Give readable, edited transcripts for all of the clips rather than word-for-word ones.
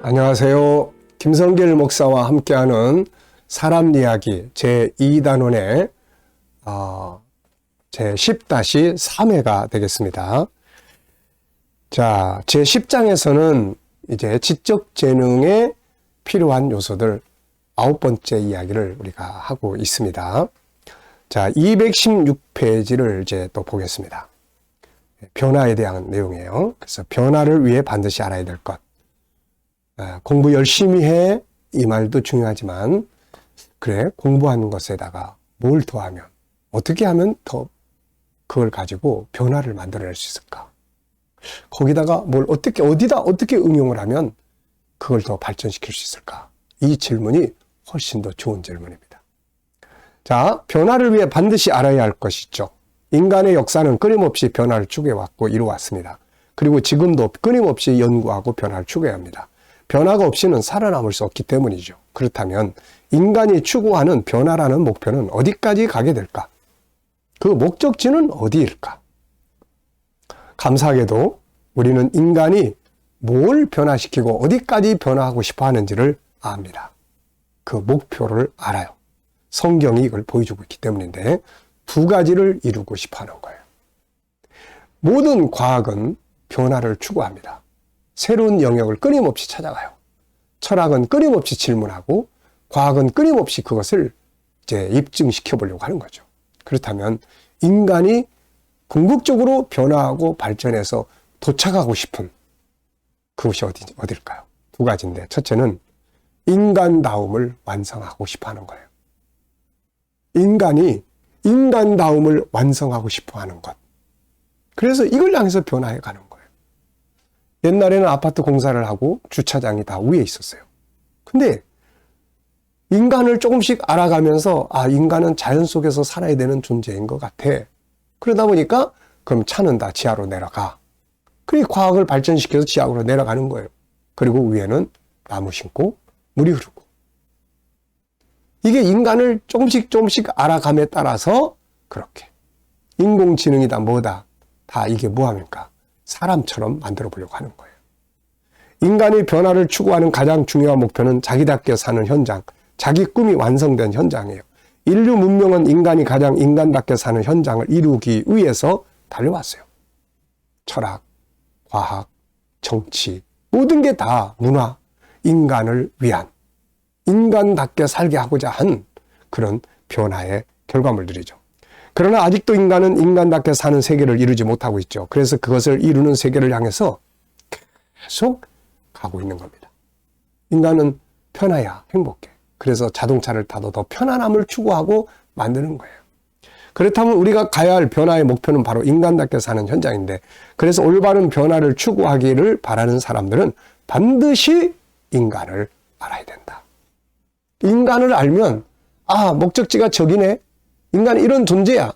안녕하세요. 김성길 목사와 함께하는 사람 이야기 제2단원의 제10-3회가 되겠습니다. 자, 제10장에서는 이제 지적 재능에 필요한 요소들 9번째 이야기를 우리가 하고 있습니다. 자, 216페이지를 이제 또 보겠습니다. 변화에 대한 내용이에요. 그래서 변화를 위해 반드시 알아야 될 것. 공부 열심히 해, 이 말도 중요하지만, 그래, 공부하는 것에다가 뭘 더하면, 어떻게 하면 더 그걸 가지고 변화를 만들어낼 수 있을까? 거기다가 뭘 어떻게 응용을 하면 그걸 더 발전시킬 수 있을까? 이 질문이 훨씬 더 좋은 질문입니다. 자, 변화를 위해 반드시 알아야 할 것이 있죠. 인간의 역사는 끊임없이 변화를 추구해왔고 이루어왔습니다. 그리고 지금도 끊임없이 연구하고 변화를 추구해야 합니다. 변화가 없이는 살아남을 수 없기 때문이죠. 그렇다면 인간이 추구하는 변화라는 목표는 어디까지 가게 될까? 그 목적지는 어디일까? 감사하게도 우리는 인간이 뭘 변화시키고 어디까지 변화하고 싶어 하는지를 압니다. 그 목표를 알아요. 성경이 이걸 보여주고 있기 때문인데 두 가지를 이루고 싶어 하는 거예요. 모든 과학은 변화를 추구합니다. 새로운 영역을 끊임없이 찾아가요. 철학은 끊임없이 질문하고 과학은 끊임없이 그것을 이제 입증시켜 보려고 하는 거죠. 그렇다면 인간이 궁극적으로 변화하고 발전해서 도착하고 싶은 그것이 어딜까요? 두 가지인데 첫째는 인간다움을 완성하고 싶어 하는 거예요. 인간이 인간다움을 완성하고 싶어 하는 것. 그래서 이걸 향해서 변화해 가는 거예요. 옛날에는 아파트 공사를 하고 주차장이 다 위에 있었어요. 근데 인간을 조금씩 알아가면서 인간은 자연 속에서 살아야 되는 존재인 것 같아. 그러다 보니까 그럼 차는 다 지하로 내려가. 그리고 과학을 발전시켜서 지하로 내려가는 거예요. 그리고 위에는 나무 심고 물이 흐르고. 이게 인간을 조금씩 알아감에 따라서 그렇게 인공지능이다 뭐다 다 이게 뭐합니까? 사람처럼 만들어 보려고 하는 거예요. 인간이 변화를 추구하는 가장 중요한 목표는 자기답게 사는 현장, 자기 꿈이 완성된 현장이에요. 인류 문명은 인간이 가장 인간답게 사는 현장을 이루기 위해서 달려왔어요. 철학, 과학, 정치, 모든 게 다 문화, 인간을 위한, 인간답게 살게 하고자 한 그런 변화의 결과물들이죠. 그러나 아직도 인간은 인간답게 사는 세계를 이루지 못하고 있죠. 그래서 그것을 이루는 세계를 향해서 계속 가고 있는 겁니다. 인간은 편해야 행복해. 그래서 자동차를 타도 더 편안함을 추구하고 만드는 거예요. 그렇다면 우리가 가야 할 변화의 목표는 바로 인간답게 사는 현장인데, 그래서 올바른 변화를 추구하기를 바라는 사람들은 반드시 인간을 알아야 된다. 인간을 알면 목적지가 저기네. 인간은 이런 존재야.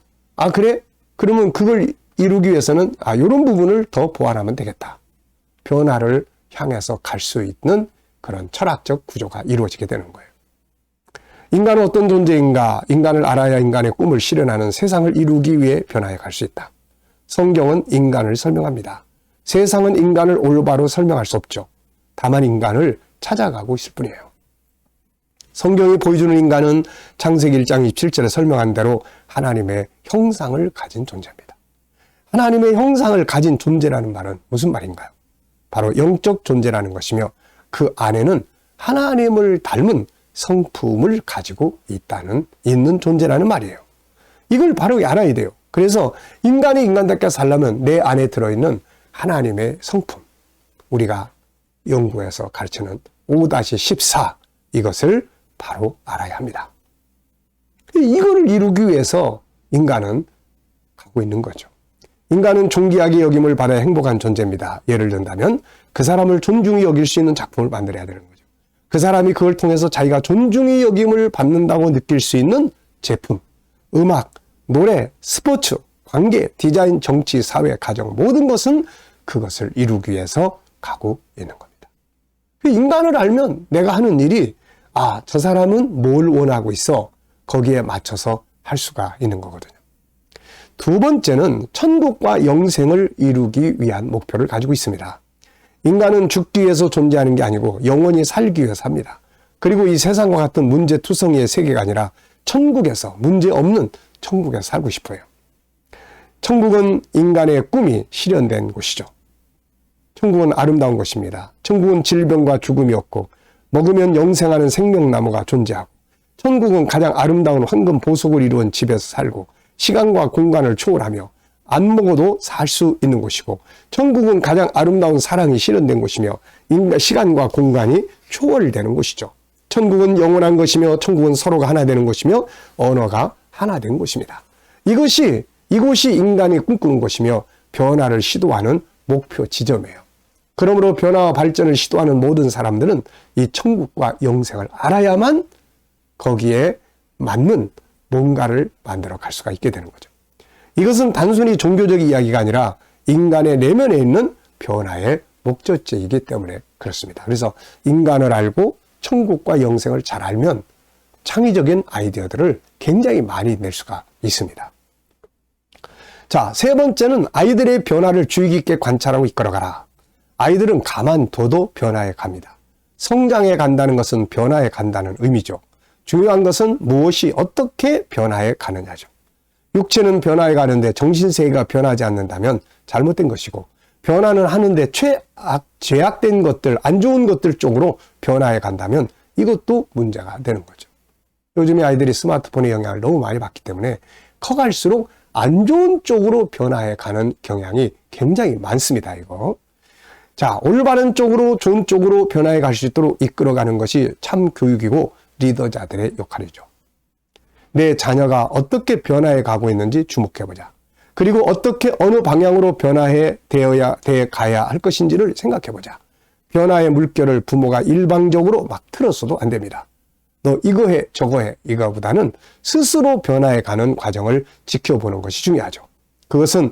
그래? 그러면 그걸 이루기 위해서는 이런 부분을 더 보완하면 되겠다. 변화를 향해서 갈 수 있는 그런 철학적 구조가 이루어지게 되는 거예요. 인간은 어떤 존재인가? 인간을 알아야 인간의 꿈을 실현하는 세상을 이루기 위해 변화해 갈 수 있다. 성경은 인간을 설명합니다. 세상은 인간을 올바로 설명할 수 없죠. 다만 인간을 찾아가고 있을 뿐이에요. 성경이 보여주는 인간은 창세기 1장 27절에 설명한 대로 하나님의 형상을 가진 존재입니다. 하나님의 형상을 가진 존재라는 말은 무슨 말인가요? 바로 영적 존재라는 것이며 그 안에는 하나님을 닮은 성품을 가지고 있는 존재라는 말이에요. 이걸 바로 알아야 돼요. 그래서 인간이 인간답게 살려면 내 안에 들어있는 하나님의 성품, 우리가 연구에서 가르치는 5-14 이것을 바로 알아야 합니다. 이거를 이루기 위해서 인간은 가고 있는 거죠. 인간은 존귀하게 여김을 받아야 행복한 존재입니다. 예를 든다면 그 사람을 존중히 여길 수 있는 작품을 만들어야 되는 거죠. 그 사람이 그걸 통해서 자기가 존중히 여김을 받는다고 느낄 수 있는 제품, 음악, 노래, 스포츠, 관계, 디자인, 정치, 사회, 가정 모든 것은 그것을 이루기 위해서 가고 있는 겁니다. 인간을 알면 내가 하는 일이 저 사람은 뭘 원하고 있어. 거기에 맞춰서 할 수가 있는 거거든요. 두 번째는 천국과 영생을 이루기 위한 목표를 가지고 있습니다. 인간은 죽기 위해서 존재하는 게 아니고 영원히 살기 위해서 삽니다. 그리고 이 세상과 같은 문제투성이의 세계가 아니라 천국에서, 문제 없는 천국에서 살고 싶어요. 천국은 인간의 꿈이 실현된 곳이죠. 천국은 아름다운 곳입니다. 천국은 질병과 죽음이 없고 먹으면 영생하는 생명나무가 존재하고, 천국은 가장 아름다운 황금 보석을 이루은 집에서 살고 시간과 공간을 초월하며 안 먹어도 살 수 있는 곳이고, 천국은 가장 아름다운 사랑이 실현된 곳이며 시간과 공간이 초월되는 곳이죠. 천국은 영원한 것이며 천국은 서로가 하나 되는 곳이며 언어가 하나 된 곳입니다. 이곳이 인간이 꿈꾸는 곳이며 변화를 시도하는 목표 지점이에요. 그러므로 변화와 발전을 시도하는 모든 사람들은 이 천국과 영생을 알아야만 거기에 맞는 뭔가를 만들어 갈 수가 있게 되는 거죠. 이것은 단순히 종교적 이야기가 아니라 인간의 내면에 있는 변화의 목적지이기 때문에 그렇습니다. 그래서 인간을 알고 천국과 영생을 잘 알면 창의적인 아이디어들을 굉장히 많이 낼 수가 있습니다. 자, 세 번째는 아이들의 변화를 주의 깊게 관찰하고 이끌어가라. 아이들은 가만둬도 변화해 갑니다. 성장해 간다는 것은 변화해 간다는 의미죠. 중요한 것은 무엇이 어떻게 변화해 가느냐죠. 육체는 변화해 가는데 정신세계가 변하지 않는다면 잘못된 것이고, 변화는 하는데 죄악된 것들, 안 좋은 것들 쪽으로 변화해 간다면 이것도 문제가 되는 거죠. 요즘에 아이들이 스마트폰의 영향을 너무 많이 받기 때문에 커갈수록 안 좋은 쪽으로 변화해 가는 경향이 굉장히 많습니다, 이거. 자, 올바른 쪽으로, 좋은 쪽으로 변화해 갈 수 있도록 이끌어가는 것이 참 교육이고 리더자들의 역할이죠. 내 자녀가 어떻게 변화해 가고 있는지 주목해보자. 그리고 어떻게 어느 방향으로 변화해 가야 할 것인지를 생각해보자. 변화의 물결을 부모가 일방적으로 막 틀었어도 안 됩니다. 너 이거 해, 저거 해, 이거보다는 스스로 변화해 가는 과정을 지켜보는 것이 중요하죠. 그것은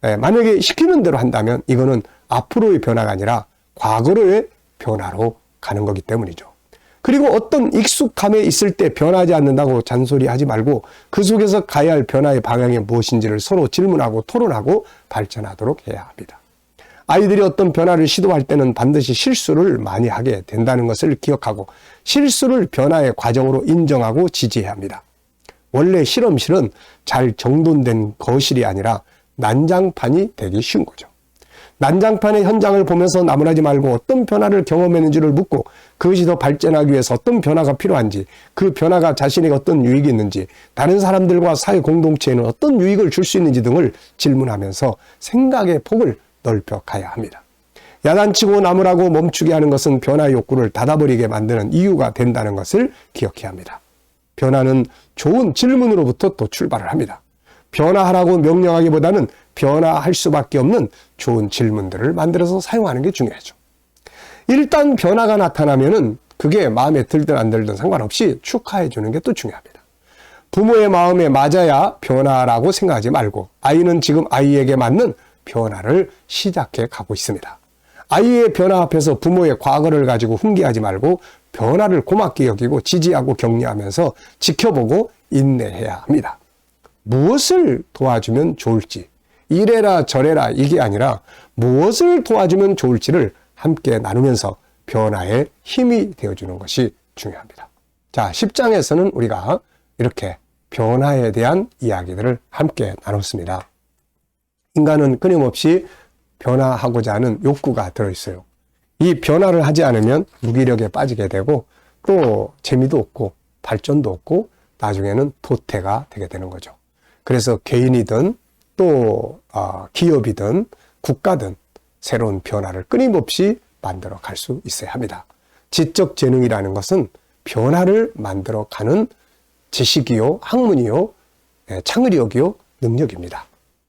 만약에 시키는 대로 한다면 이거는 앞으로의 변화가 아니라 과거로의 변화로 가는 거기 때문이죠. 그리고 어떤 익숙함에 있을 때 변하지 않는다고 잔소리하지 말고 그 속에서 가야 할 변화의 방향이 무엇인지를 서로 질문하고 토론하고 발전하도록 해야 합니다. 아이들이 어떤 변화를 시도할 때는 반드시 실수를 많이 하게 된다는 것을 기억하고 실수를 변화의 과정으로 인정하고 지지해야 합니다. 원래 실험실은 잘 정돈된 거실이 아니라 난장판이 되기 쉬운 거죠. 난장판의 현장을 보면서 나무라지 말고 어떤 변화를 경험했는지를 묻고 그것이 더 발전하기 위해서 어떤 변화가 필요한지, 그 변화가 자신에게 어떤 유익이 있는지, 다른 사람들과 사회 공동체에는 어떤 유익을 줄 수 있는지 등을 질문하면서 생각의 폭을 넓혀 가야 합니다. 야단치고 나무라고 멈추게 하는 것은 변화 욕구를 닫아버리게 만드는 이유가 된다는 것을 기억해야 합니다. 변화는 좋은 질문으로부터 또 출발을 합니다. 변화하라고 명령하기보다는 변화할 수밖에 없는 좋은 질문들을 만들어서 사용하는 게 중요하죠. 일단 변화가 나타나면은 그게 마음에 들든 안 들든 상관없이 축하해 주는 게 또 중요합니다. 부모의 마음에 맞아야 변화라고 생각하지 말고 아이는 지금 아이에게 맞는 변화를 시작해 가고 있습니다. 아이의 변화 앞에서 부모의 과거를 가지고 훈계하지 말고 변화를 고맙게 여기고 지지하고 격려하면서 지켜보고 인내해야 합니다. 무엇을 도와주면 좋을지, 이래라 저래라 이게 아니라 무엇을 도와주면 좋을지를 함께 나누면서 변화의 힘이 되어주는 것이 중요합니다. 자, 10장에서는 우리가 이렇게 변화에 대한 이야기들을 함께 나눴습니다. 인간은 끊임없이 변화하고자 하는 욕구가 들어있어요. 이 변화를 하지 않으면 무기력에 빠지게 되고 또 재미도 없고 발전도 없고 나중에는 도태가 되게 되는 거죠. 그래서 개인이든 또 기업이든 국가든 새로운 변화를 끊임없이 만들어 갈 수 있어야 합니다. 지적 재능이라는 것은 변화를 만들어 가는 지식이요, 학문이요, 창의력이요, 능력입니다.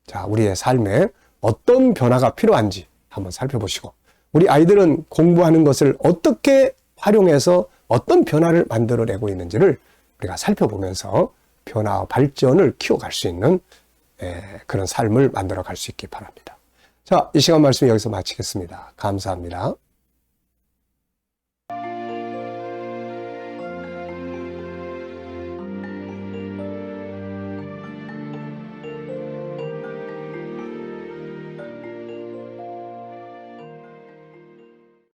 자, 우리의 삶에 어떤 변화가 필요한지 한번 살펴보시고 우리 아이들은 공부하는 것을 어떻게 활용해서 어떤 변화를 만들어내고 있는지를 우리가 살펴보면서 변화와 발전을 키워갈 수 있는 그런 삶을 만들어 갈 수 있기 바랍니다. 자, 이 시간 말씀 여기서 마치겠습니다. 감사합니다.